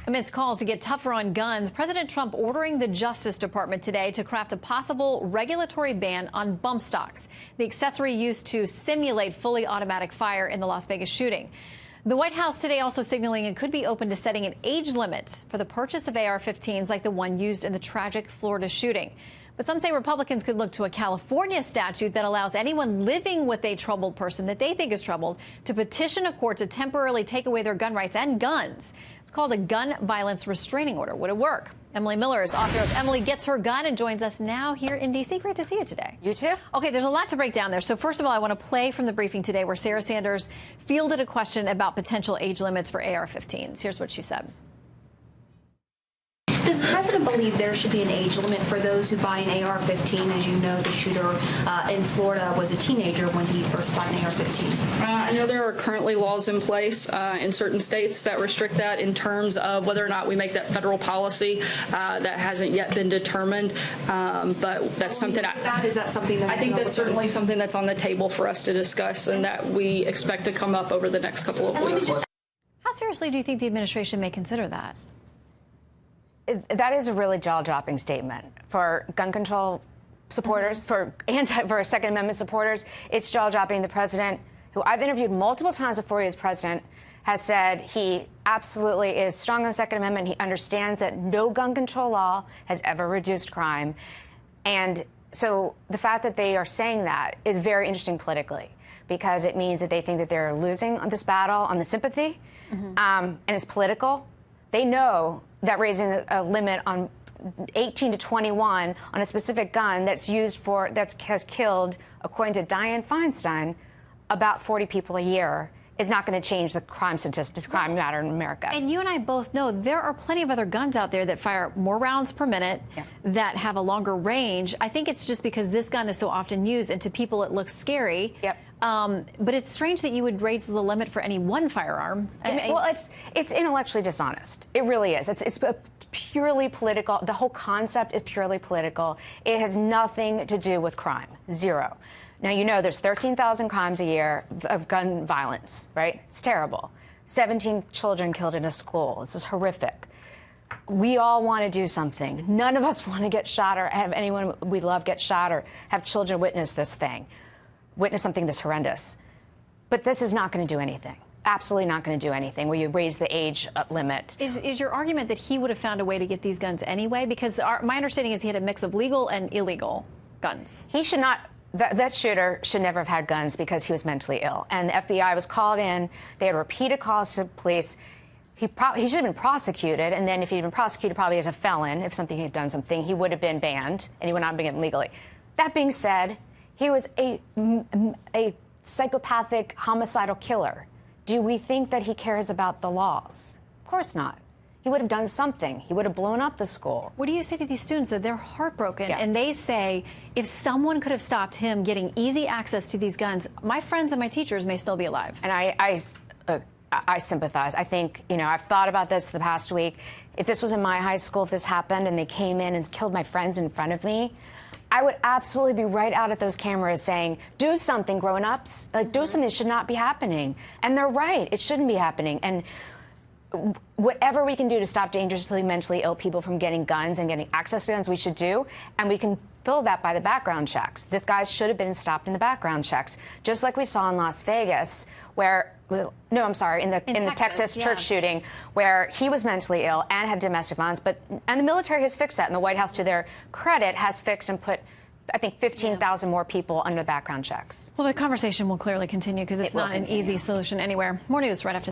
Amidst calls to get tougher on guns, President Trump ordering the Justice Department today to craft a possible regulatory ban on bump stocks, the accessory used to simulate fully automatic fire in the Las Vegas shooting. The White House today also signaling it could be open to setting an age limit for the purchase of AR-15s like the one used in the tragic Florida shooting. But some say Republicans could look to a California statute that allows anyone living with a troubled person that they think is troubled to petition a court to temporarily take away their gun rights and guns. It's called a gun violence restraining order. Would it work? Emily Miller is author of Emily Gets Her Gun and joins us now here in D.C. Great to see you today. You too. Okay, there's a lot to break down there. So first of all, I want to play from the briefing today where Sarah Sanders fielded a question about potential age limits for AR-15s. Here's what she said. Does the president believe there should be an age limit for those who buy an AR-15? As you know, the shooter in Florida was a teenager when he first bought an AR-15. I know there are currently laws in place in certain states that restrict that in terms of whether or not we make that federal policy. That hasn't yet been determined, but that's something Is that something that I think that's certainly something that's on the table for us to discuss and that we expect to come up over the next couple of weeks. How seriously do you think the administration may consider that? That is a really jaw-dropping statement for gun control supporters, for Second Amendment supporters. It's jaw-dropping. The president, who I've interviewed multiple times before he was president, has said he absolutely is strong on the Second Amendment. He understands that no gun control law has ever reduced crime. And so the fact that they are saying that is very interesting politically, because it means that they think that they're losing on this battle on the sympathy, and it's political. They know that raising a limit on 18 to 21 on a specific gun that has killed, according to Dianne Feinstein, about 40 people a year is not going to change the crime statistics, crime matter in America. And you and I both know there are plenty of other guns out there that fire more rounds per minute, that have a longer range. I think it's just because this gun is so often used, and to people it looks scary. But it's strange that you would raise the limit for any one firearm. Well, it's intellectually dishonest. It really is. It's purely political. The whole concept is purely political. It has nothing to do with crime. Zero. Now, you know, there's 13,000 crimes a year of gun violence, right? It's terrible. 17 children killed in a school. This is horrific. We all want to do something. None of us want to get shot or have anyone we love get shot or have children witness this thing, witness something this horrendous. But this is not going to do anything. Absolutely not going to do anything where you raise the age limit. Is your argument that he would have found a way to get these guns anyway? Because my understanding is he had a mix of legal and illegal guns. He should not. That shooter should never have had guns because he was mentally ill. And the FBI was called in. They had repeated calls to police. He should have been prosecuted. And then if he'd been prosecuted probably as a felon, if something had done something, he would have been banned and he would not have been getting legally. That being said, he was a psychopathic homicidal killer. Do we think that he cares about the laws? Of course not. He would have done something. He would have blown up the school. What do you say to these students that they're heartbroken and they say, if someone could have stopped him getting easy access to these guns, my friends and my teachers may still be alive? And I sympathize. I think, you know, I've thought about this the past week. If this was in my high school, if this happened and they came in and killed my friends in front of me, I would absolutely be right out at those cameras saying, do something, grown-ups. Like, do something that should not be happening. And they're right. It shouldn't be happening. And whatever we can do to stop dangerously mentally ill people from getting guns and getting access to guns, we should do. And we can fill that by the background checks. This guy should have been stopped in the background checks, just like we saw in Las Vegas, where in the Texas church shooting, where he was mentally ill and had domestic violence. And the military has fixed that, and the White House, to their credit, has fixed and put, I think, 15,000 more people under background checks. Well, the conversation will clearly continue because it's not an easy solution anywhere. More news right after.